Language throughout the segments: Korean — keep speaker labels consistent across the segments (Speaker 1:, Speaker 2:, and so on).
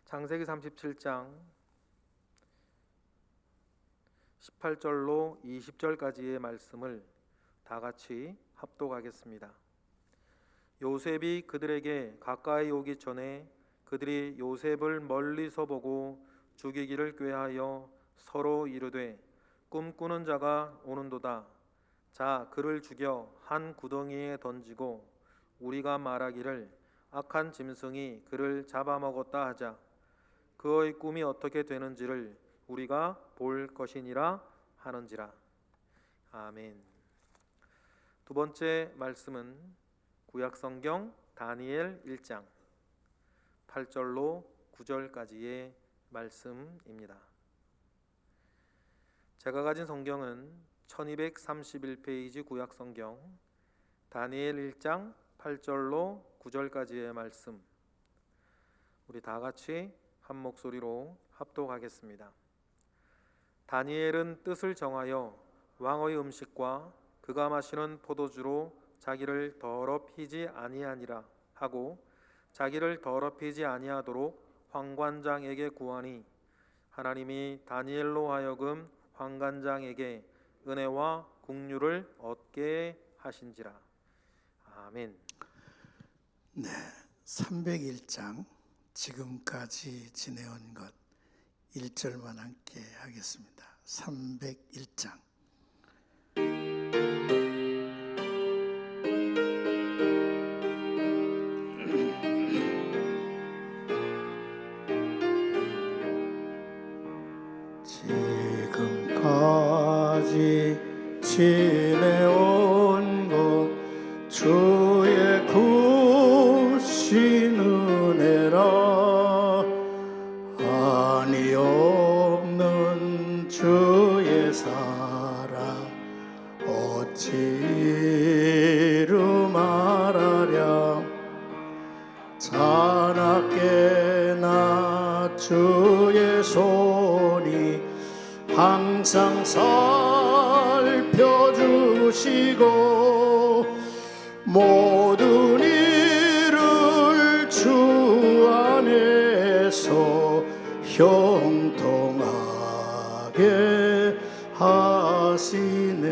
Speaker 1: 창세기 37장 18절로 20절까지의 말씀을 다 같이 합독하겠습니다. 요셉이 그들에게 가까이 오기 전에 그들이 요셉을 멀리서 보고 죽이기를 꾀하여 서로 이르되 꿈꾸는 자가 오는도다. 자, 그를 죽여 한 구덩이에 던지고 우리가 말하기를 악한 짐승이 그를 잡아먹었다 하자. 그의 꿈이 어떻게 되는지를 우리가 볼 것이니라 하는지라. 아멘. 두 번째 말씀은 구약성경 다니엘 1장 8절로 9절까지의 말씀입니다. 제가 가진 성경은 1231페이지 구약성경 다니엘 1장 8절로 9절까지의 말씀, 우리 다 같이 한 목소리로 합독하겠습니다. 다니엘은 뜻을 정하여 왕의 음식과 그가 마시는 포도주로 자기를 더럽히지 아니하니라 하고 자기를 더럽히지 아니하도록 환관장에게 구하니 하나님이 다니엘로 하여금 환관장에게 은혜와 긍휼을 얻게 하신지라. 아멘.
Speaker 2: 네, 301장 지금까지 지내온 것 1절만 함께 하겠습니다. 301장. 지금까지 지내온 것 주의 구신 은혜라. 한이 없는 주의 사랑 어찌 이루 말하랴. 자나깨나 주의 손이 항상 살펴주시고 모든 일을 주 안에서 형통하게 하시네.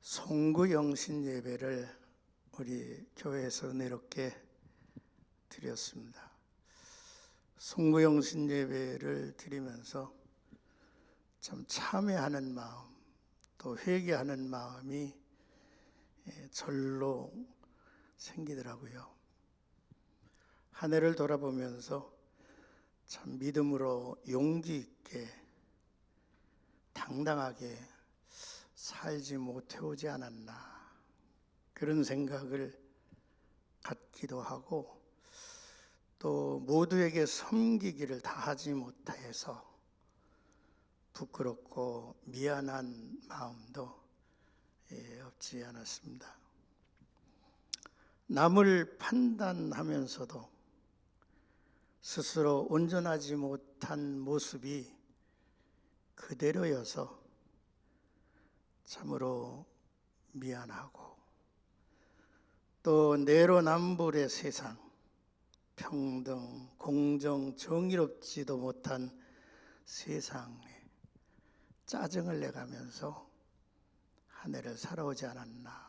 Speaker 2: 송구영신 예배를 우리 교회에서 은혜롭게 드렸습니다. 송구영신 예배를 드리면서 참 참회하는 마음, 또 회개하는 마음이 절로 생기더라고요. 한 해를 돌아보면서 참 믿음으로 용기 있게 당당하게 살지 못해오지 않았나, 그런 생각을 갖기도 하고, 또 모두에게 섬기기를 다하지 못해서 부끄럽고 미안한 마음도 없지 않았습니다. 남을 판단하면서도 스스로 온전하지 못한 모습이 그대로여서 참으로 미안하고, 또 내로남불의 세상, 평등, 공정, 정의롭지도 못한 세상에 짜증을 내가면서 한 해를 살아오지 않았나,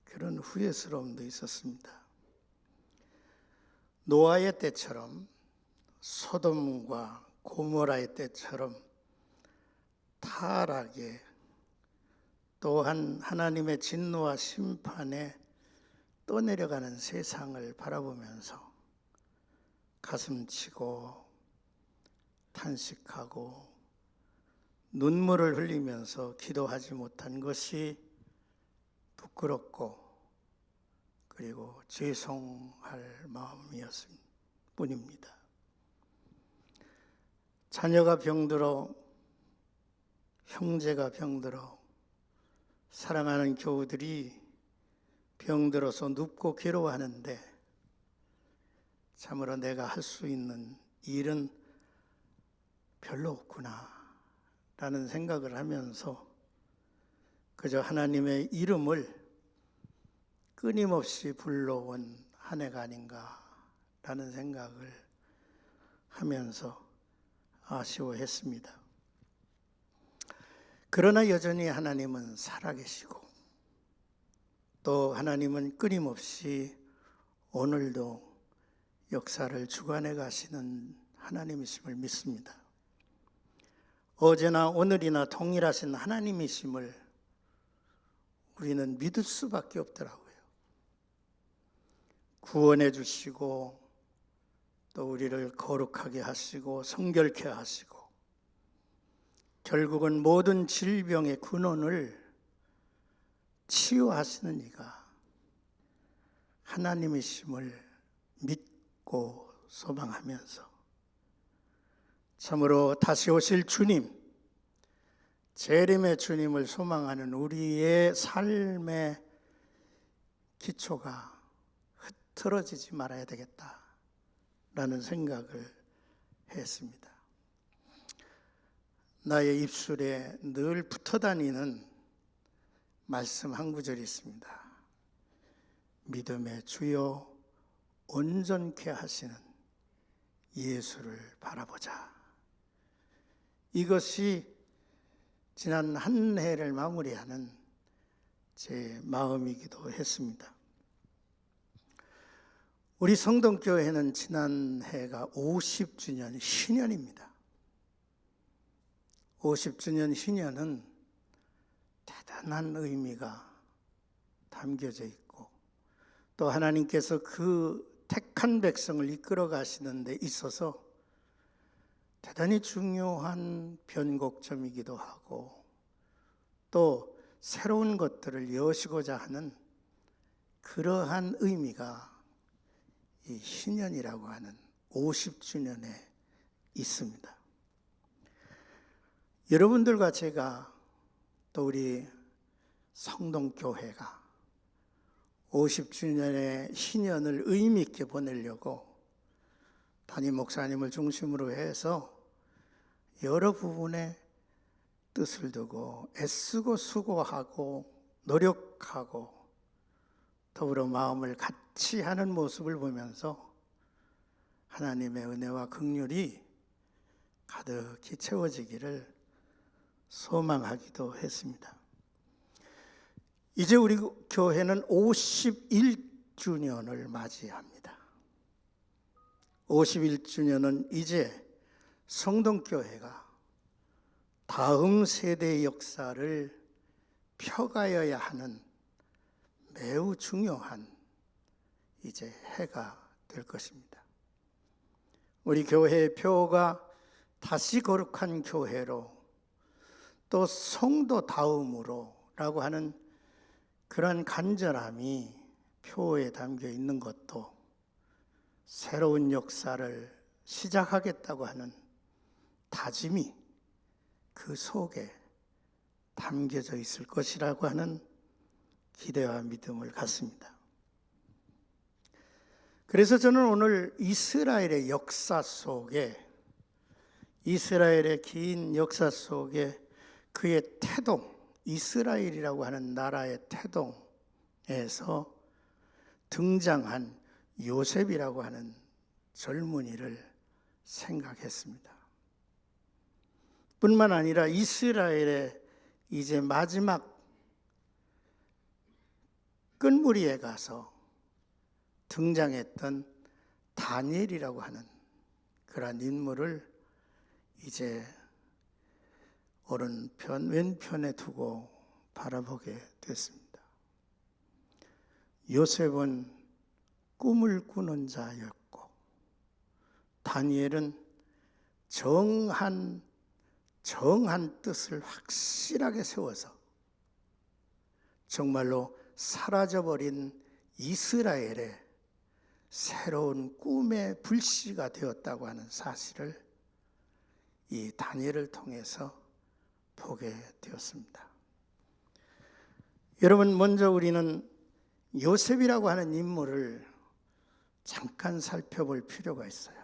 Speaker 2: 그런 후회스러움도 있었습니다. 노아의 때처럼, 소돔과 고모라의 때처럼 타락에, 또한 하나님의 진노와 심판에 떠내려가는 세상을 바라보면서 가슴치고 탄식하고 눈물을 흘리면서 기도하지 못한 것이 부끄럽고 그리고 죄송할 마음이었을 뿐입니다. 자녀가 병들어, 형제가 병들어, 사랑하는 교우들이 병들어서 눕고 괴로워하는데 참으로 내가 할 수 있는 일은 별로 없구나 라는 생각을 하면서 그저 하나님의 이름을 끊임없이 불러온 한 해가 아닌가라는 생각을 하면서 아쉬워했습니다. 그러나 여전히 하나님은 살아계시고 또 하나님은 끊임없이 오늘도 역사를 주관해 가시는 하나님이심을 믿습니다. 어제나 오늘이나 동일하신 하나님이심을 우리는 믿을 수밖에 없더라고요. 구원해 주시고 또 우리를 거룩하게 하시고 성결케 하시고 결국은 모든 질병의 근원을 치유하시는 이가 하나님이심을 믿고 소망하면서 참으로 다시 오실 주님, 재림의 주님을 소망하는 우리의 삶의 기초가 흐트러지지 말아야 되겠다라는 생각을 했습니다. 나의 입술에 늘 붙어다니는 말씀 한 구절이 있습니다. 믿음의 주여 온전케 하시는 예수를 바라보자. 이것이 지난 한 해를 마무리하는 제 마음이기도 했습니다. 우리 성동교회는 지난 해가 50주년 신년입니다. 50주년 신년은 대단한 의미가 담겨져 있고 또 하나님께서 그 택한 백성을 이끌어 가시는 데 있어서 대단히 중요한 변곡점이기도 하고 또 새로운 것들을 여시고자 하는 그러한 의미가 이 신년이라고 하는 50주년에 있습니다. 여러분들과 제가 또 우리 성동교회가 50주년의 신년을 의미 있게 보내려고 담임 목사님을 중심으로 해서 여러 부분에 뜻을 두고 애쓰고 수고하고 노력하고 더불어 마음을 같이 하는 모습을 보면서 하나님의 은혜와 긍휼이 가득히 채워지기를 소망하기도 했습니다. 이제 우리 교회는 51주년을 맞이합니다. 51주년은 이제 성동교회가 다음 세대의 역사를 펴가여야 하는 매우 중요한 이제 해가 될 것입니다. 우리 교회의 표가 다시 거룩한 교회로 또 성도다움으로 라고 하는 그런 간절함이 표에 담겨 있는 것도 새로운 역사를 시작하겠다고 하는 다짐이 그 속에 담겨져 있을 것이라고 하는 기대와 믿음을 갖습니다. 그래서 저는 오늘 이스라엘의 역사 속에 이스라엘의 긴 역사 속에 그의 태동, 이스라엘이라고 하는 나라의 태동에서 등장한 요셉이라고 하는 젊은이를 생각했습니다. 뿐만 아니라 이스라엘의 이제 마지막 끝무리에 가서 등장했던 다니엘이라고 하는 그러한 인물을 이제 오른편 왼편에 두고 바라보게 됐습니다. 요셉은 꿈을 꾸는 자였고 다니엘은 정한 뜻을 확실하게 세워서 정말로 사라져버린 이스라엘의 새로운 꿈의 불씨가 되었다고 하는 사실을 이 다니엘을 통해서 보게 되었습니다. 여러분, 먼저 우리는 요셉이라고 하는 인물을 잠깐 살펴볼 필요가 있어요.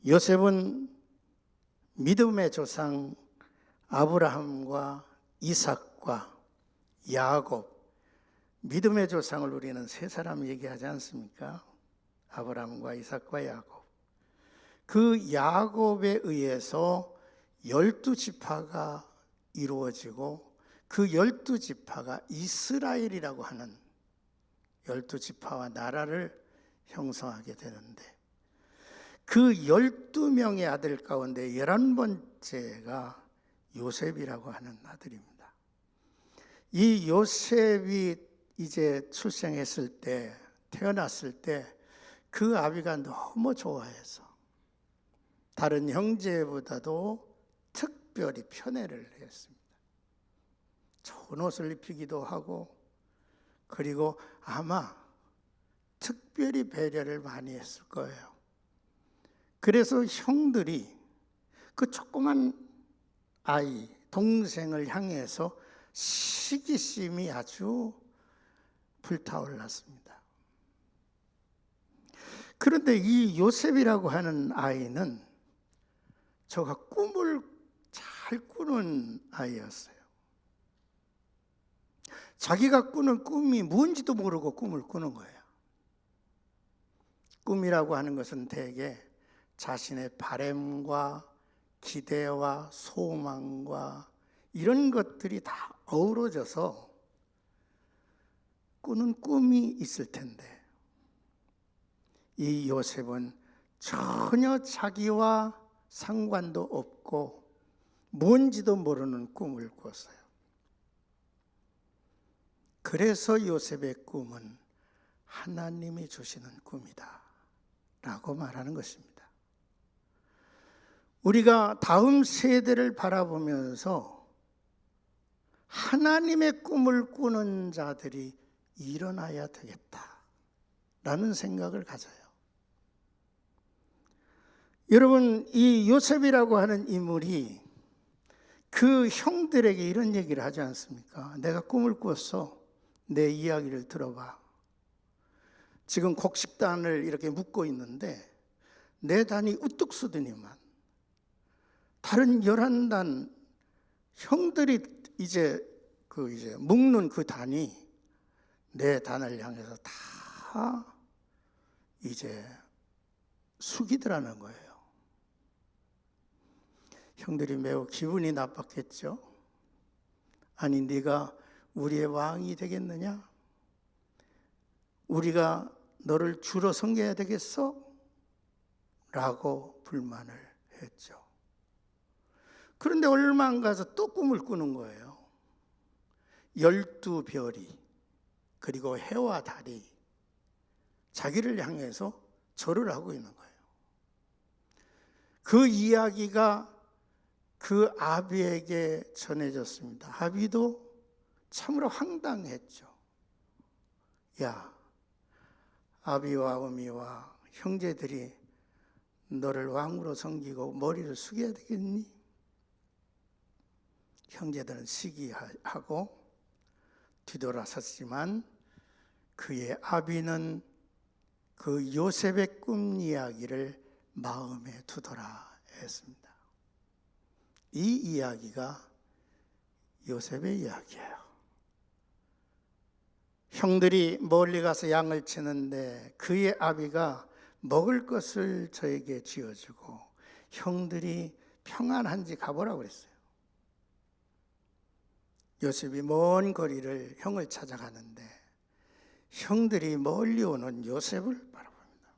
Speaker 2: 요셉은 믿음의 조상 아브라함과 이삭과 야곱, 믿음의 조상을 우리는 세 사람 얘기하지 않습니까? 아브라함과 이삭과 야곱. 그 야곱에 의해서 12지파가 이루어지고 그 12지파가 이스라엘이라고 하는 12지파와 나라를 형성하게 되는데, 그 12명의 아들 가운데 11번째가 요셉이라고 하는 아들입니다. 이 요셉이 이제 출생했을 때, 태어났을 때 그 아비가 너무 좋아해서 다른 형제보다도 특별히 편애를 했습니다. 좋은 옷을 입히기도 하고, 그리고 아마 특별히 배려를 많이 했을 거예요. 그래서 형들이 그 조그만 아이, 동생을 향해서 시기심이 아주 불타올랐습니다. 그런데 이 요셉이라고 하는 아이는 저가 꿈을 잘 꾸는 아이였어요. 자기가 꾸는 꿈이 뭔지도 모르고 꿈을 꾸는 거예요. 꿈이라고 하는 것은 대개 자신의 바램과 기대와 소망과 이런 것들이 다 어우러져서 꾸는 꿈이 있을 텐데, 이 요셉은 전혀 자기와 상관도 없고 뭔지도 모르는 꿈을 꿨어요. 그래서 요셉의 꿈은 하나님이 주시는 꿈이다 라고 말하는 것입니다. 우리가 다음 세대를 바라보면서 하나님의 꿈을 꾸는 자들이 일어나야 되겠다라는 생각을 가져요. 여러분, 이 요셉이라고 하는 인물이 그 형들에게 이런 얘기를 하지 않습니까? 내가 꿈을 꿨어. 내 이야기를 들어봐. 지금 곡식단을 이렇게 묶고 있는데 내 단이 우뚝 서더니만 다른 11단 형들이 이제 묶는 그 단이 내 단을 향해서 다 이제 숙이더라는 거예요. 형들이 매우 기분이 나빴겠죠. 아니, 네가 우리의 왕이 되겠느냐? 우리가 너를 주로 섬겨야 되겠어? 라고 불만을 했죠. 그런데 얼마 안 가서 또 꿈을 꾸는 거예요. 12별이 그리고 해와 달이 자기를 향해서 절을 하고 있는 거예요. 그 이야기가 그 아비에게 전해졌습니다. 아비도 참으로 황당했죠. 야, 아비와 어미와 형제들이 너를 왕으로 섬기고 머리를 숙여야 되겠니? 형제들은 시기하고 뒤돌아섰지만 그의 아비는 그 요셉의 꿈 이야기를 마음에 두더라 했습니다. 이 이야기가 요셉의 이야기예요. 형들이 멀리 가서 양을 치는데 그의 아비가 먹을 것을 저에게 지어주고 형들이 평안한지 가보라고 그랬어요. 요셉이 먼 거리를 형을 찾아가는데 형들이 멀리 오는 요셉을 바라봅니다.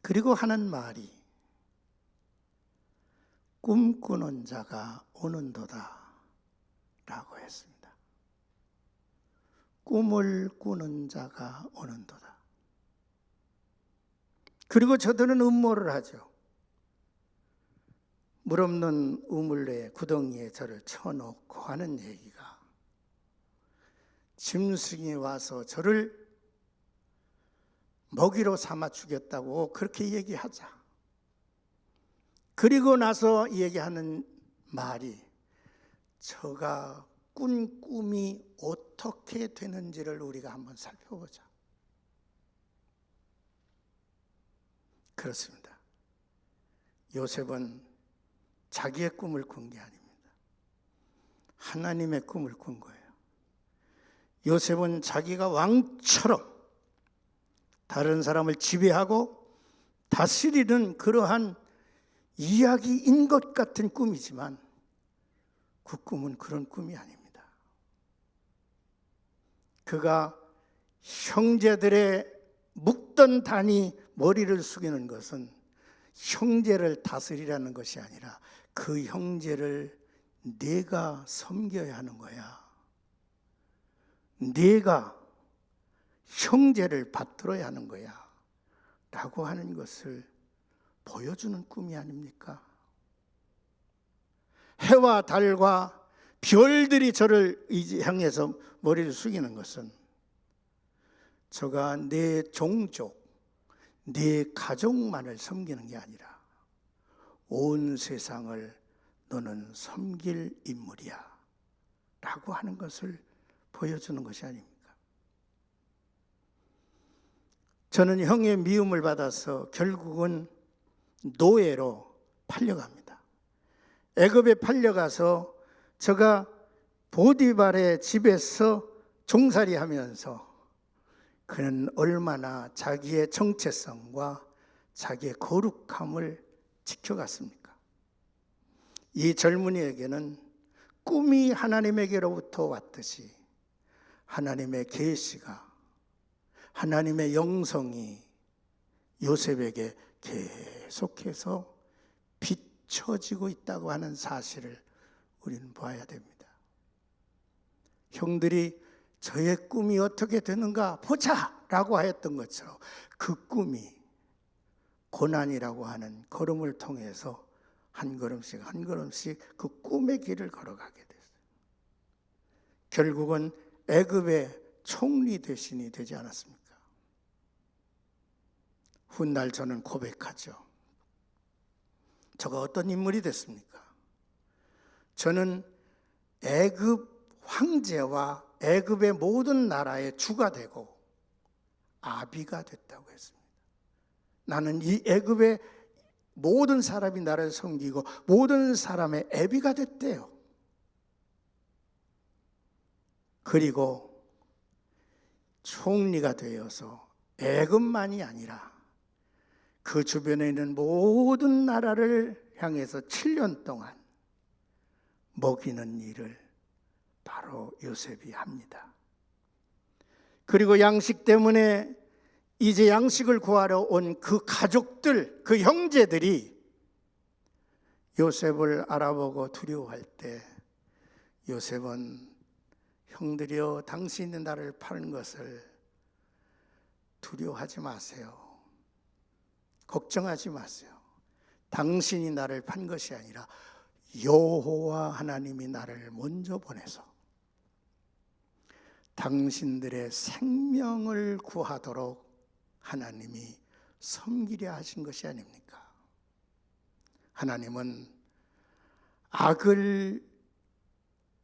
Speaker 2: 그리고 하는 말이 꿈꾸는 자가 오는도다 라고 했습니다. 꿈을 꾸는 자가 오는도다. 그리고 저들은 음모를 하죠. 물 없는 우물에 구덩이에 저를 쳐놓고 하는 얘기가, 짐승이 와서 저를 먹이로 삼아 죽였다고 그렇게 얘기하자. 그리고 나서 얘기하는 말이 저가 꾼 꿈이 어떻게 되는지를 우리가 한번 살펴보자. 그렇습니다. 요셉은 자기의 꿈을 꾼 게 아닙니다. 하나님의 꿈을 꾼 거예요. 요셉은 자기가 왕처럼 다른 사람을 지배하고 다스리는 그러한 이야기인 것 같은 꿈이지만 그 꿈은 그런 꿈이 아닙니다. 그가 형제들의 묵던 단이 머리를 숙이는 것은 형제를 다스리라는 것이 아니라 그 형제를 내가 섬겨야 하는 거야. 내가 형제를 받들어야 하는 거야. 라고 하는 것을 보여주는 꿈이 아닙니까? 해와 달과 별들이 저를 향해서 머리를 숙이는 것은 저가 내 종족, 내 가족만을 섬기는 게 아니라 온 세상을 너는 섬길 인물이야 라고 하는 것을 보여주는 것이 아닙니까? 저는 형의 미움을 받아서 결국은 노예로 팔려갑니다. 애굽에 팔려가서 저가 보디발의 집에서 종살이하면서 그는 얼마나 자기의 정체성과 자기의 거룩함을 지켜갔습니까? 이 젊은이에게는 꿈이 하나님에게로부터 왔듯이 하나님의 계시가, 하나님의 영성이 요셉에게 계속해서 비춰지고 있다고 하는 사실을 우리는 봐야 됩니다. 형들이 저의 꿈이 어떻게 되는가 보자 라고 하였던 것처럼 그 꿈이 고난이라고 하는 걸음을 통해서 한 걸음씩 한 걸음씩 그 꿈의 길을 걸어가게 됐어요. 결국은 애굽의 총리 대신이 되지 않았습니까? 훗날 저는 고백하죠. 저가 어떤 인물이 됐습니까? 저는 애굽 황제와 애굽의 모든 나라의 주가 되고 아비가 됐다고 했습니다. 나는 이 애굽의 모든 사람이 나를 섬기고 모든 사람의 애비가 됐대요. 그리고 총리가 되어서 애굽만이 아니라 그 주변에 있는 모든 나라를 향해서 7년 동안 먹이는 일을 바로 요셉이 합니다. 그리고 양식 때문에 이제 양식을 구하러 온 그 가족들, 그 형제들이 요셉을 알아보고 두려워할 때 요셉은 형들이여 당신이 나를 파는 것을 두려워하지 마세요. 걱정하지 마세요. 당신이 나를 판 것이 아니라 여호와 하나님이 나를 먼저 보내서 당신들의 생명을 구하도록 하나님이 섬기려 하신 것이 아닙니까? 하나님은 악을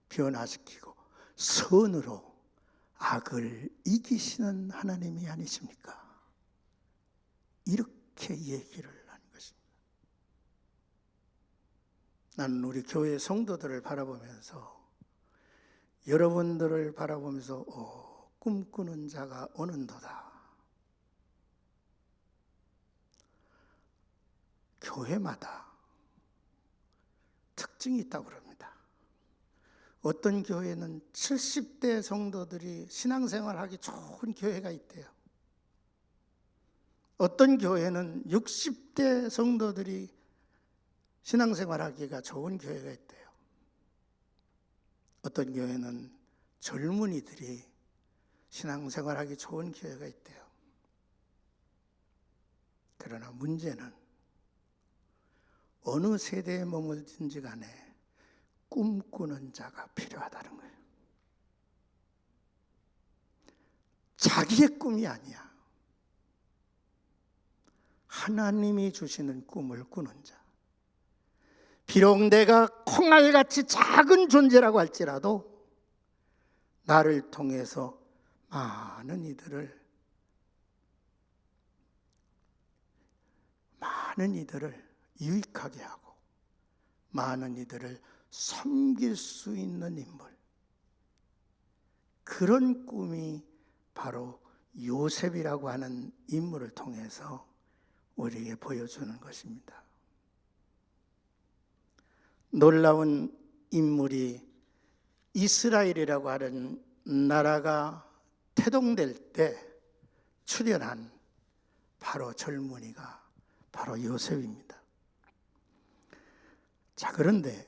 Speaker 2: 변화시키고 선으로 악을 이기시는 하나님이 아니십니까? 이렇게 얘기를 하는 것입니다. 나는 우리 교회 성도들을 바라보면서 여러분들을 바라보면서 꿈꾸는 자가 오는도다. 교회마다 특징이 있다고 그럽니다. 어떤 교회는 70대 성도들이 신앙생활하기 좋은 교회가 있대요. 어떤 교회는 60대 성도들이 신앙생활하기가 좋은 교회가 있대요. 어떤 교회는 젊은이들이 신앙생활하기 좋은 교회가 있대요. 그러나 문제는 어느 세대에 머물든지 간에 꿈꾸는 자가 필요하다는 거예요. 자기의 꿈이 아니야. 하나님이 주시는 꿈을 꾸는 자. 비록 내가 콩알같이 작은 존재라고 할지라도 나를 통해서 많은 이들을 유익하게 하고 많은 이들을 섬길 수 있는 인물, 그런 꿈이 바로 요셉이라고 하는 인물을 통해서 우리에게 보여주는 것입니다. 놀라운 인물이 이스라엘이라고 하는 나라가 태동될 때 출현한 바로 젊은이가 바로 요셉입니다. 자, 그런데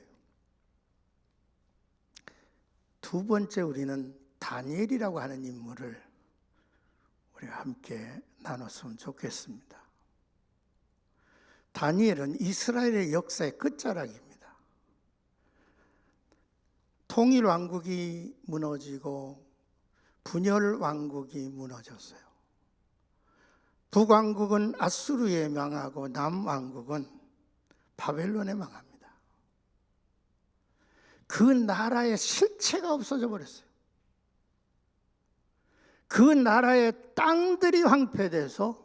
Speaker 2: 두 번째 우리는 다니엘이라고 하는 인물을 우리가 함께 나눴으면 좋겠습니다. 다니엘은 이스라엘의 역사의 끝자락입니다. 통일 왕국이 무너지고 분열 왕국이 무너졌어요. 북왕국은 아수르에 망하고 남왕국은 바벨론에 망합니다. 그 나라의 실체가 없어져 버렸어요. 그 나라의 땅들이 황폐돼서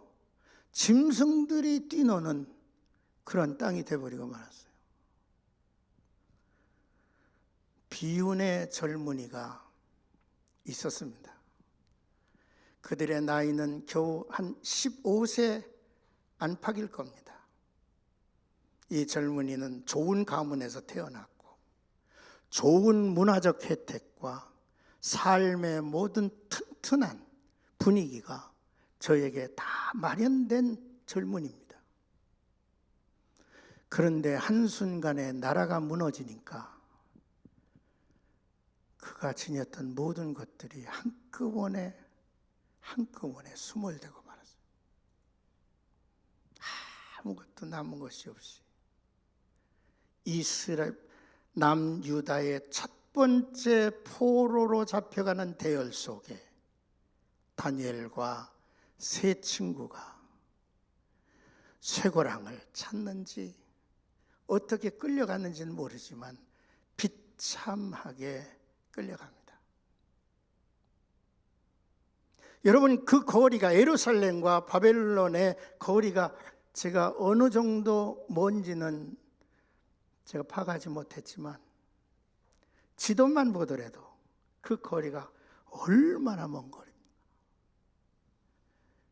Speaker 2: 짐승들이 뛰노는 그런 땅이 돼버리고 말았어요. 비운의 젊은이가 있었습니다. 그들의 나이는 겨우 한 15세 안팎일 겁니다. 이 젊은이는 좋은 가문에서 태어났고 좋은 문화적 혜택과 삶의 모든 튼튼한 분위기가 저에게 다 마련된 젊은이입니다. 그런데 한순간에 나라가 무너지니까 그가 지녔던 모든 것들이 한꺼번에 수몰되고 말았어요. 아무것도 남은 것이 없이 이스라엘 남유다의 첫 번째 포로로 잡혀가는 대열 속에 다니엘과 세 친구가 쇠고랑을 찾는지 어떻게 끌려갔는지는 모르지만 비참하게 끌려갑니다. 여러분, 그 거리가 예루살렘과 바벨론의 거리가 제가 어느 정도 뭔지는 제가 파악하지 못했지만 지도만 보더라도 그 거리가 얼마나 먼 거리입니까?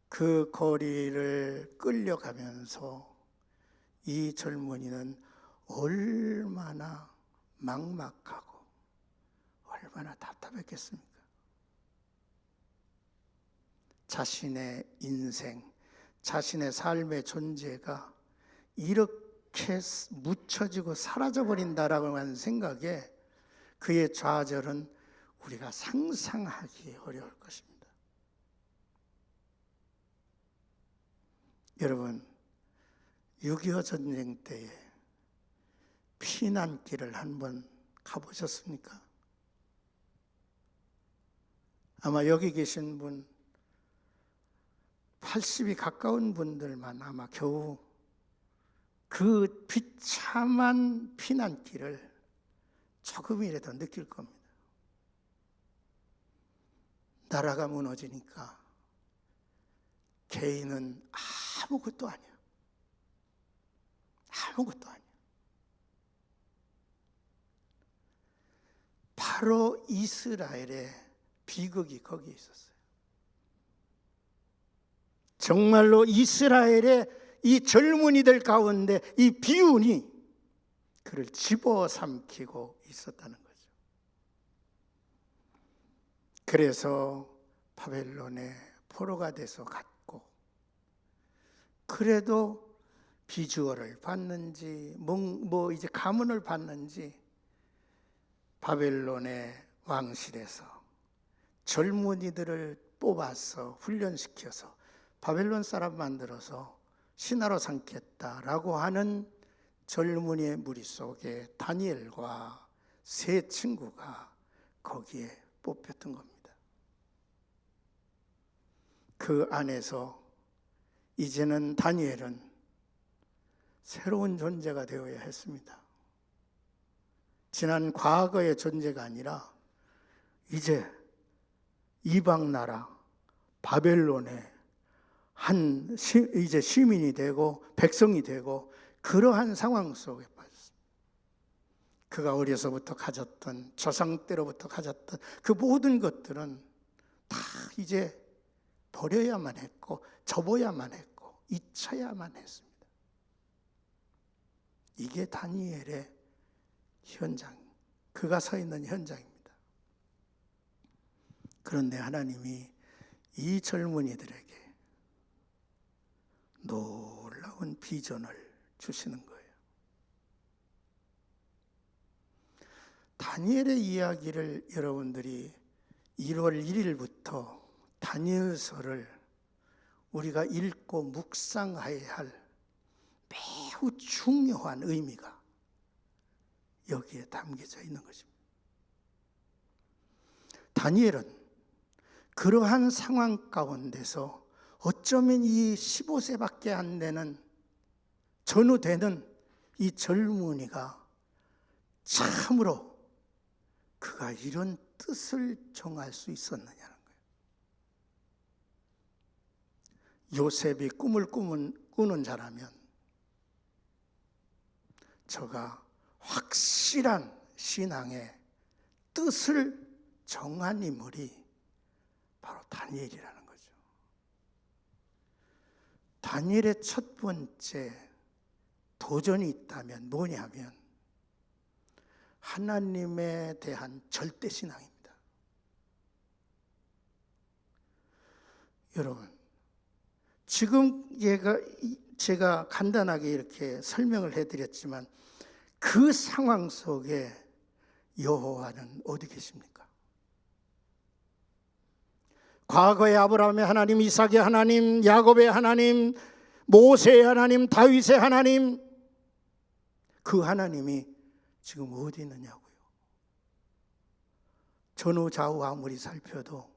Speaker 2: 그 거리를 끌려가면서 이 젊은이는 얼마나 막막하고 얼마나 답답했겠습니까? 자신의 인생, 자신의 삶의 존재가 이렇게 묻혀지고 사라져버린다라고 하는 생각에 그의 좌절은 우리가 상상하기 어려울 것입니다. 여러분, 6.25 전쟁 때에 피난길을 한번 가보셨습니까? 아마 여기 계신 분 80이 가까운 분들만 아마 겨우 그 비참한 피난길을 조금이라도 느낄 겁니다. 나라가 무너지니까 개인은 아무것도 아니야. 아무것도 아니야. 바로 이스라엘의 비극이 거기에 있었어요. 정말로 이스라엘의 이 젊은이들 가운데 이 비운이 그를 집어삼키고 있었다는 거죠. 그래서 바벨론에 포로가 돼서 갔고, 그래도 비주얼을 받는지 뭐 이제 가문을 받는지 바벨론의 왕실에서 젊은이들을 뽑아서 훈련시켜서 바벨론 사람 만들어서 신하로 삼겠다라고 하는 젊은이의 무리 속에 다니엘과 세 친구가 거기에 뽑혔던 겁니다. 그 안에서 이제는 다니엘은 새로운 존재가 되어야 했습니다. 지난 과거의 존재가 아니라 이제 이방 나라 바벨론의 이제 시민이 되고 백성이 되고 그러한 상황 속에 빠졌습니다. 그가 어려서부터 가졌던, 조상 때로부터 가졌던 그 모든 것들은 다 이제 버려야만 했고, 접어야만 했고, 잊혀야만 했습니다. 이게 다니엘의 현장, 그가 서 있는 현장입니다. 그런데 하나님이 이 젊은이들에게 놀라운 비전을 주시는 거예요. 다니엘의 이야기를 여러분들이 1월 1일부터 다니엘서를 우리가 읽고 묵상해야 할 매우 중요한 의미가 여기에 담겨져 있는 것입니다. 다니엘은 그러한 상황 가운데서 어쩌면 이 15세밖에 안 되는 전후 되는 이 젊은이가 참으로 그가 이런 뜻을 정할 수 있었느냐는 거예요. 요셉이 꿈을 꾸는 자라면 저가 확실한 신앙의 뜻을 정한 인물이 바로 다니엘이라는 거죠. 다니엘의 첫 번째 도전이 있다면 뭐냐면 하나님에 대한 절대신앙입니다. 여러분, 지금 제가 간단하게 이렇게 설명을 해드렸지만 그 상황 속에 여호와는 어디 계십니까? 과거의 아브라함의 하나님, 이삭의 하나님, 야곱의 하나님, 모세의 하나님, 다윗의 하나님, 그 하나님이 지금 어디 있느냐고요. 전후 좌우 아무리 살펴도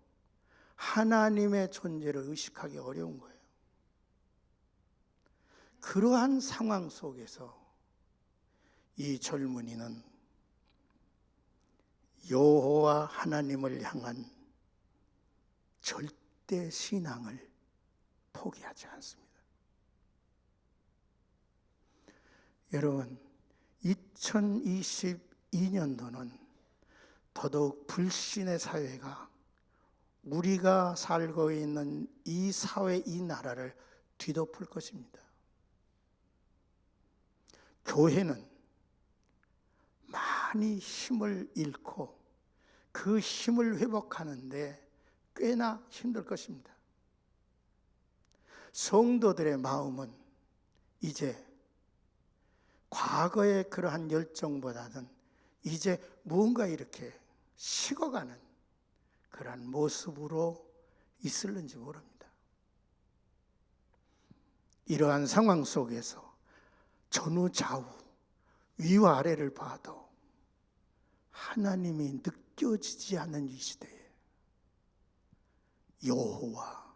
Speaker 2: 하나님의 존재를 의식하기 어려운 거예요. 그러한 상황 속에서 이 젊은이는 여호와 하나님을 향한 절대 신앙을 포기하지 않습니다. 여러분, 2022년도는 더더욱 불신의 사회가 우리가 살고 있는 이 사회, 이 나라를 뒤덮을 것입니다. 교회는 많이 힘을 잃고 그 힘을 회복하는데 꽤나 힘들 것입니다. 성도들의 마음은 이제 과거의 그러한 열정보다는 이제 무언가 이렇게 식어가는 그러한 모습으로 있을는지 모릅니다. 이러한 상황 속에서 전후 좌우 위와 아래를 봐도 하나님이 느껴지지 않는 이 시대에 여호와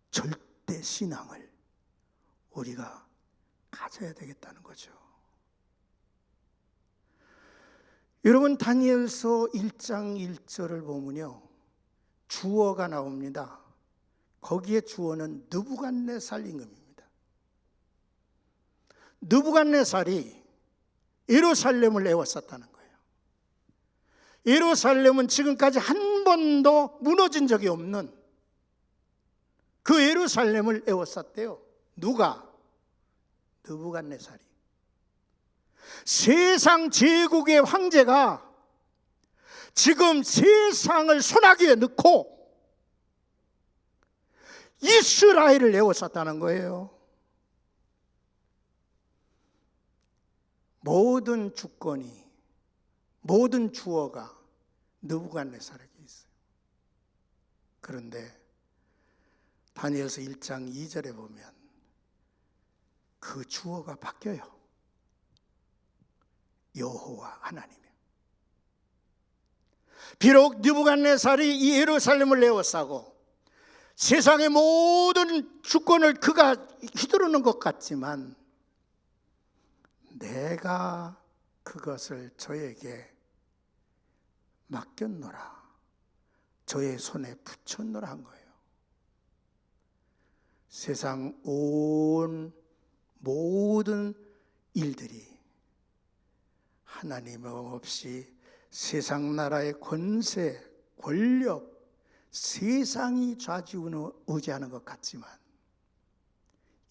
Speaker 2: 절대 신앙을 우리가 가져야 되겠다는 거죠. 여러분, 다니엘서 1장 1절을 보면요, 주어가 나옵니다. 거기에 주어는 느부갓네살 임금입니다. 느부갓네살이 예루살렘을 에워쌌다는 거예요. 예루살렘은 지금까지 한 번도 무너진 적이 없는 그 예루살렘을 에워쌌대요. 누가? 느부갓네살이. 세상 제국의 황제가 지금 세상을 손아귀에 넣고 이스라엘을 에워쌌다는 거예요. 모든 주권이, 모든 주어가 느부갓네살에게 있어요. 그런데 다니엘서 1장 2절에 보면 그 주어가 바뀌어요. 여호와 하나님이요. 비록 느부갓네살이 이 예루살렘을 에워싸고 세상의 모든 주권을 그가 휘두르는 것 같지만 내가 그것을 저에게 맡겼노라, 저의 손에 붙였노라 한 거예요. 세상 온 모든 일들이 하나님 없이 세상 나라의 권세, 권력, 세상이 좌지우지하는 것 같지만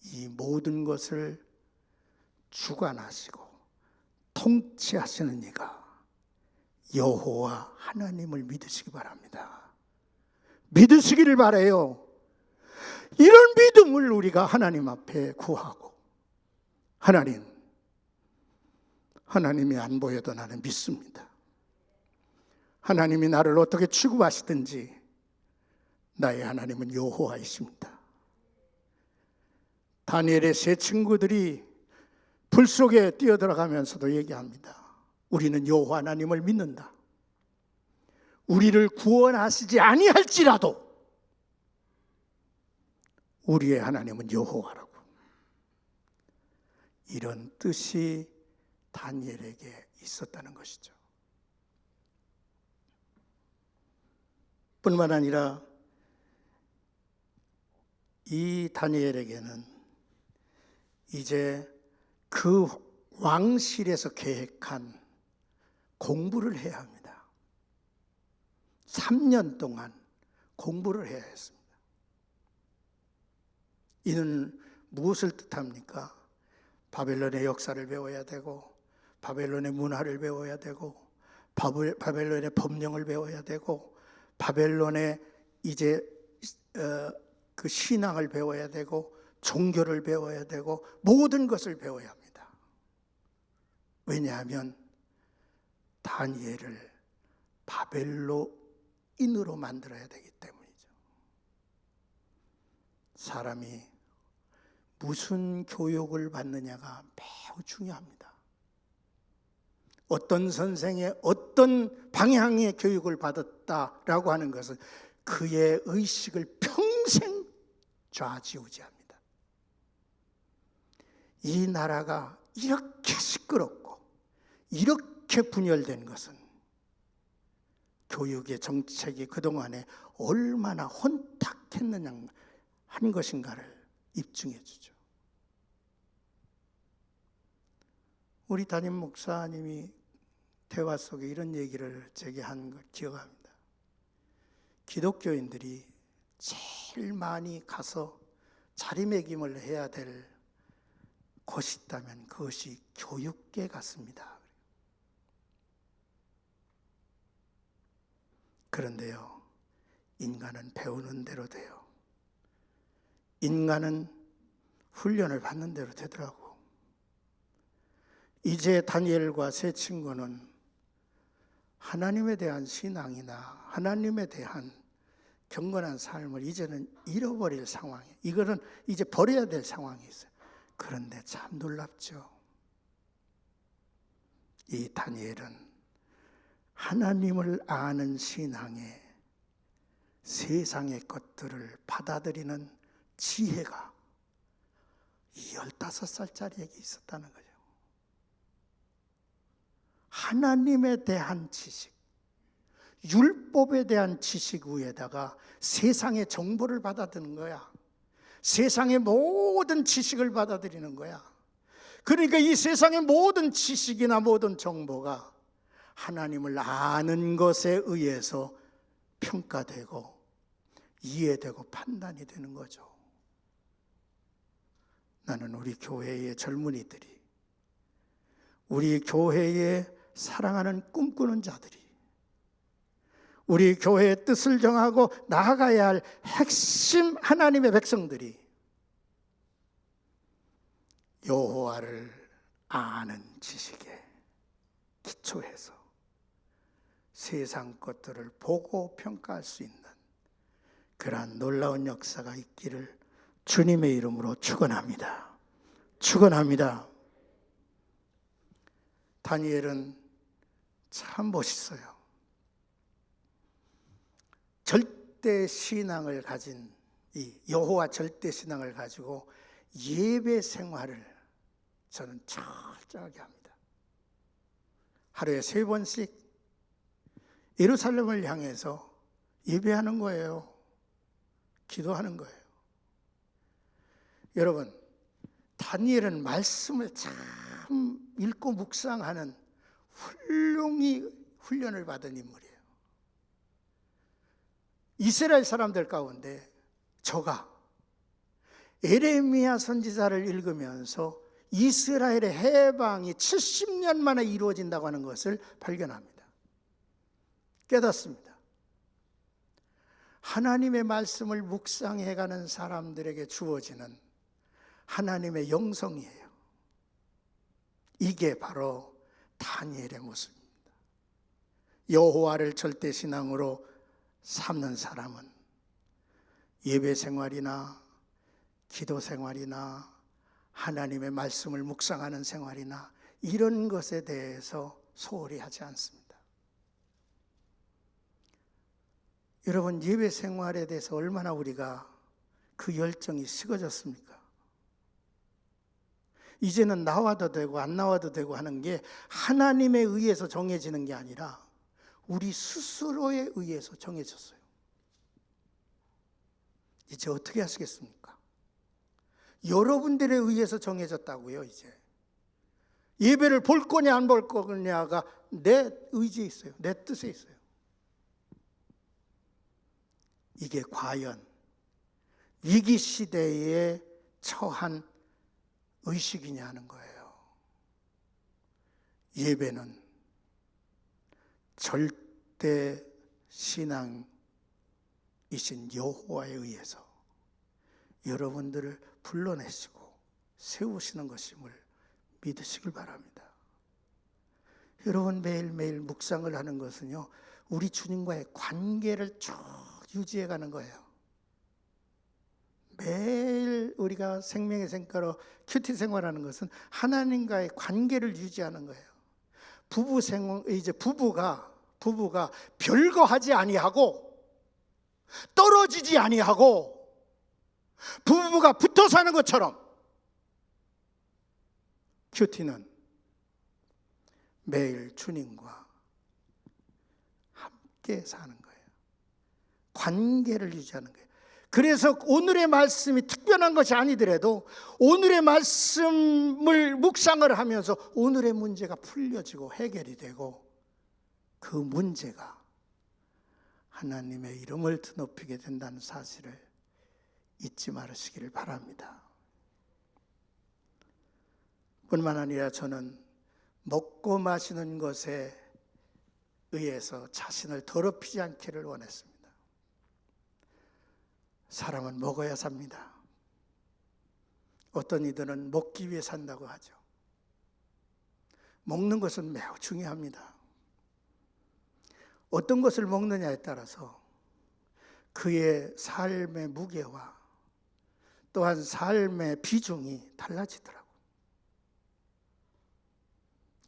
Speaker 2: 이 모든 것을 주관하시고 통치하시는 이가 여호와 하나님을 믿으시기 바랍니다. 믿으시기를 바라요. 이런 믿음을 우리가 하나님 앞에 구하고, 하나님이 안 보여도 나는 믿습니다. 하나님이 나를 어떻게 취급하시든지 나의 하나님은 여호와이십니다. 다니엘의 세 친구들이 불 속에 뛰어들어가면서도 얘기합니다. 우리는 여호와 하나님을 믿는다. 우리를 구원하시지 아니할지라도 우리의 하나님은 여호와라고. 이런 뜻이 다니엘에게 있었다는 것이죠. 뿐만 아니라 이 다니엘에게는 이제 그 왕실에서 계획한 공부를 해야 합니다. 3년 동안 공부를 해야 했습니다. 이는 무엇을 뜻합니까? 바벨론의 역사를 배워야 되고, 바벨론의 문화를 배워야 되고, 바벨론의 법령을 배워야 되고, 바벨론의 이제 그 신앙을 배워야 되고, 종교를 배워야 되고, 모든 것을 배워야 합니다. 왜냐하면 다니엘을 바벨론인으로 만들어야 되기 때문이죠. 사람이 무슨 교육을 받느냐가 매우 중요합니다. 어떤 선생의 어떤 방향의 교육을 받았다라고 하는 것은 그의 의식을 평생 좌지우지합니다. 이 나라가 이렇게 시끄럽고 이렇게 분열된 것은 교육의 정책이 그동안에 얼마나 혼탁했느냐 한 것인가를 입증해 주죠. 우리 담임 목사님이 대화 속에 이런 얘기를 제게 한 걸 기억합니다. 기독교인들이 제일 많이 가서 자리매김을 해야 될 곳이 있다면 그것이 교육계 같습니다. 그런데요, 인간은 배우는 대로 돼요. 인간은 훈련을 받는 대로 되더라고. 이제 다니엘과 세 친구는 하나님에 대한 신앙이나 하나님에 대한 경건한 삶을 이제는 잃어버릴 상황이에요. 이거는 이제 버려야 될 상황이 있어요. 그런데 참 놀랍죠. 이 다니엘은 하나님을 아는 신앙에 세상의 것들을 받아들이는 지혜가 이 15살짜리에게 있었다는 거죠. 하나님에 대한 지식, 율법에 대한 지식 위에다가 세상의 정보를 받아들이는 거야. 세상의 모든 지식을 받아들이는 거야. 그러니까 이 세상의 모든 지식이나 모든 정보가 하나님을 아는 것에 의해서 평가되고 이해되고 판단이 되는 거죠. 나는 우리 교회의 젊은이들이, 우리 교회의 사랑하는 꿈꾸는 자들이, 우리 교회의 뜻을 정하고 나아가야 할 핵심 하나님의 백성들이 여호와를 아는 지식에 기초해서 세상 것들을 보고 평가할 수 있는 그러한 놀라운 역사가 있기를 주님의 이름으로 축원합니다. 축원합니다. 다니엘은 참 멋있어요. 절대 신앙을 가진 이 여호와 절대 신앙을 가지고 예배 생활을 저는 철저하게 합니다. 하루에 3번씩 예루살렘을 향해서 예배하는 거예요. 기도하는 거예요. 여러분, 다니엘은 말씀을 참 읽고 묵상하는 훌륭히 훈련을 받은 인물이에요. 이스라엘 사람들 가운데 저가 에레미야 선지자를 읽으면서 이스라엘의 해방이 70년 만에 이루어진다고 하는 것을 발견합니다. 깨닫습니다. 하나님의 말씀을 묵상해가는 사람들에게 주어지는 하나님의 영성이에요. 이게 바로 다니엘의 모습입니다. 여호와를 절대신앙으로 삼는 사람은 예배 생활이나 기도 생활이나 하나님의 말씀을 묵상하는 생활이나 이런 것에 대해서 소홀히 하지 않습니다. 여러분, 예배 생활에 대해서 얼마나 우리가 그 열정이 식어졌습니까? 이제는 나와도 되고 안 나와도 되고 하는 게 하나님에 의해서 정해지는 게 아니라 우리 스스로에 의해서 정해졌어요. 이제 어떻게 하시겠습니까? 여러분들에 의해서 정해졌다고요. 이제 예배를 볼 거냐 안 볼 거냐가 내 의지에 있어요. 내 뜻에 있어요. 이게 과연 위기 시대에 처한 의식이냐 하는 거예요. 예배는 절대 신앙이신 여호와에 의해서 여러분들을 불러내시고 세우시는 것임을 믿으시길 바랍니다. 여러분, 매일매일 묵상을 하는 것은요, 우리 주님과의 관계를 쭉 유지해가는 거예요. 매일 우리가 생명의 샘가로 큐티 생활하는 것은 하나님과의 관계를 유지하는 거예요. 부부가 별거 하지 아니하고 떨어지지 아니하고 부부가 붙어 사는 것처럼 큐티는 매일 주님과 함께 사는 거예요. 관계를 유지하는 거예요. 그래서 오늘의 말씀이 특별한 것이 아니더라도 오늘의 말씀을 묵상을 하면서 오늘의 문제가 풀려지고 해결이 되고 그 문제가 하나님의 이름을 드높이게 된다는 사실을 잊지 말으시기를 바랍니다. 뿐만 아니라 저는 먹고 마시는 것에 의해서 자신을 더럽히지 않기를 원했습니다. 사람은 먹어야 삽니다. 어떤 이들은 먹기 위해 산다고 하죠. 먹는 것은 매우 중요합니다. 어떤 것을 먹느냐에 따라서 그의 삶의 무게와 또한 삶의 비중이 달라지더라고요.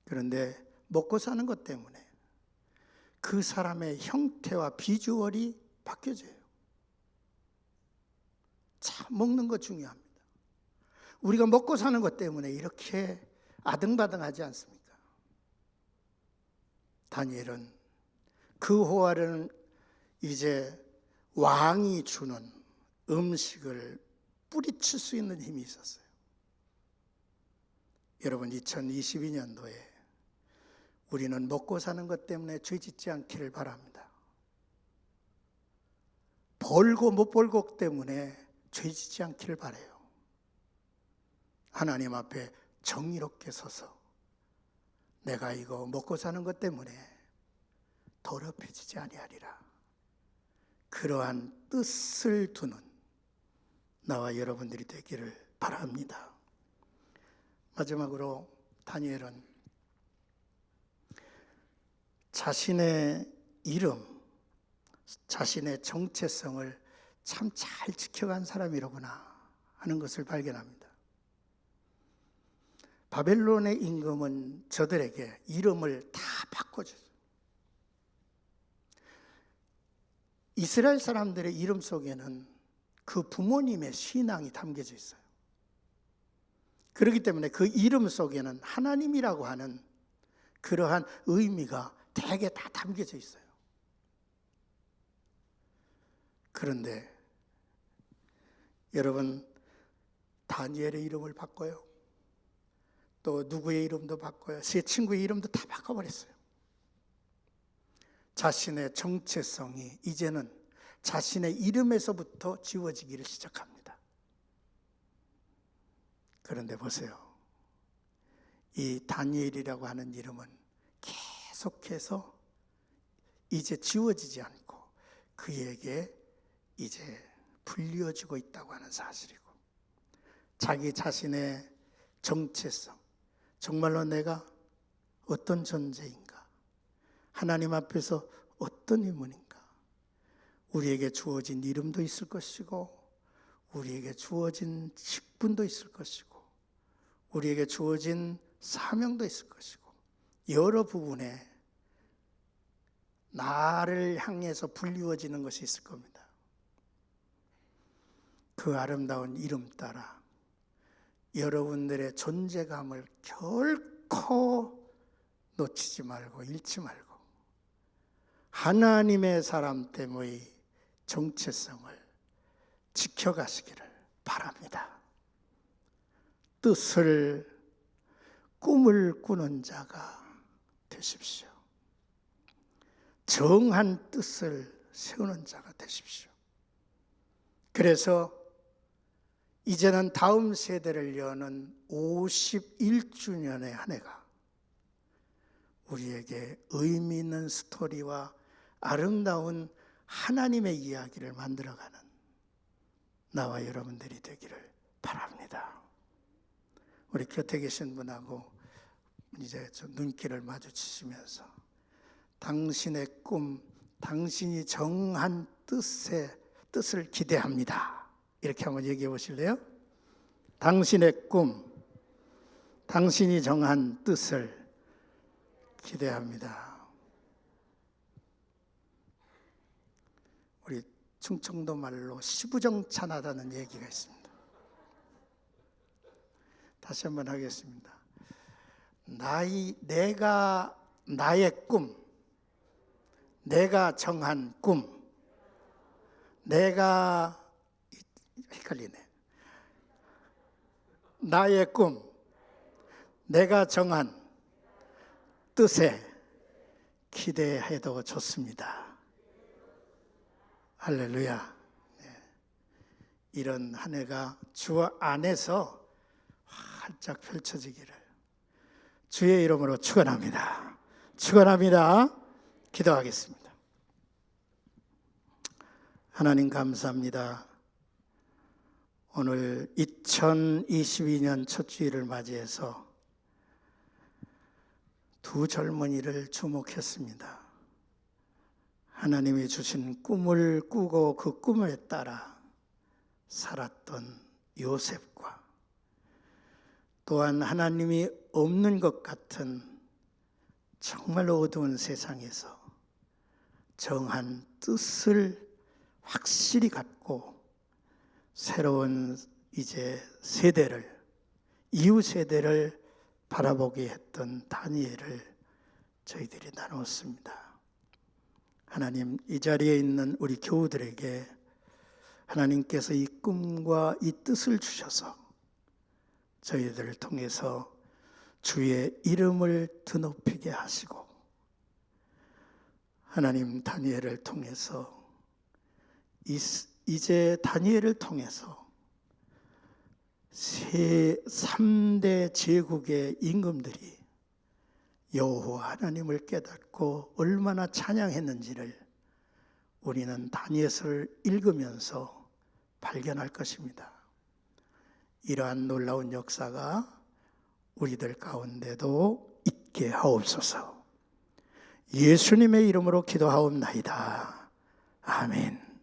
Speaker 2: 그런데 먹고 사는 것 때문에 그 사람의 형태와 비주얼이 바뀌어져요. 참 먹는 거 중요합니다. 우리가 먹고 사는 것 때문에 이렇게 아등바등하지 않습니까? 다니엘은 그 호화는 이제 왕이 주는 음식을 뿌리칠 수 있는 힘이 있었어요. 여러분, 2022년도에 우리는 먹고 사는 것 때문에 죄 짓지 않기를 바랍니다. 벌고 못 벌고 때문에 죄 짓지 않기를 바라요. 하나님 앞에 정의롭게 서서 내가 이거 먹고 사는 것 때문에 더럽혀지지 아니하리라. 그러한 뜻을 두는 나와 여러분들이 되기를 바랍니다. 마지막으로 다니엘은 자신의 이름, 자신의 정체성을 참 잘 지켜간 사람이로구나 하는 것을 발견합니다. 바벨론의 임금은 저들에게 이름을 다 바꿔줘요. 이스라엘 사람들의 이름 속에는 그 부모님의 신앙이 담겨져 있어요. 그렇기 때문에 그 이름 속에는 하나님이라고 하는 그러한 의미가 대개 다 담겨져 있어요. 그런데 여러분, 다니엘의 이름을 바꿔요. 또 누구의 이름도 바꿔요. 제 친구의 이름도 다 바꿔버렸어요. 자신의 정체성이 이제는 자신의 이름에서부터 지워지기를 시작합니다. 그런데 보세요. 이 다니엘이라고 하는 이름은 계속해서 이제 지워지지 않고 그에게 이제 불리워지고 있다고 하는 사실이고, 자기 자신의 정체성, 정말로 내가 어떤 존재인가, 하나님 앞에서 어떤 인물인가, 우리에게 주어진 이름도 있을 것이고 우리에게 주어진 직분도 있을 것이고 우리에게 주어진 사명도 있을 것이고 여러 부분에 나를 향해서 불리워지는 것이 있을 겁니다. 그 아름다운 이름 따라 여러분들의 존재감을 결코 놓치지 말고 잃지 말고 하나님의 사람됨의 정체성을 지켜가시기를 바랍니다. 뜻을, 꿈을 꾸는 자가 되십시오. 정한 뜻을 세우는 자가 되십시오. 그래서 이제는 다음 세대를 여는 51주년의 한 해가 우리에게 의미 있는 스토리와 아름다운 하나님의 이야기를 만들어가는 나와 여러분들이 되기를 바랍니다. 우리 곁에 계신 분하고 이제 저 눈길을 마주치시면서 당신의 꿈, 당신이 정한 뜻을 기대합니다. 이렇게 한번 얘기해 보실래요? 당신의 꿈, 당신이 정한 뜻을 기대합니다. 우리 충청도 말로 시부정찬하다는 얘기가 있습니다. 다시 한번 하겠습니다. 내가 나의 꿈, 내가 정한 꿈, 내가 헷갈리네. 나의 꿈, 내가 정한 뜻에 기대해도 좋습니다. 할렐루야. 이런 한 해가 주 안에서 활짝 펼쳐지기를 주의 이름으로 축원합니다. 축원합니다. 기도하겠습니다. 하나님 감사합니다. 오늘 2022년 첫 주일을 맞이해서 두 젊은이를 주목했습니다. 하나님이 주신 꿈을 꾸고 그 꿈에 따라 살았던 요셉과 또한 하나님이 없는 것 같은 정말 어두운 세상에서 정한 뜻을 확실히 갖고 새로운 이제 세대를, 이후 세대를 바라보게 했던 다니엘을 저희들이 나누었습니다. 하나님, 이 자리에 있는 우리 교우들에게 하나님께서 이 꿈과 이 뜻을 주셔서 저희들을 통해서 주의 이름을 드높이게 하시고 하나님 다니엘을 통해서 이제 다니엘을 통해서 3대 제국의 임금들이 여호와 하나님을 깨닫고 얼마나 찬양했는지를 우리는 다니엘을 읽으면서 발견할 것입니다. 이러한 놀라운 역사가 우리들 가운데도 있게 하옵소서. 예수님의 이름으로 기도하옵나이다. 아멘.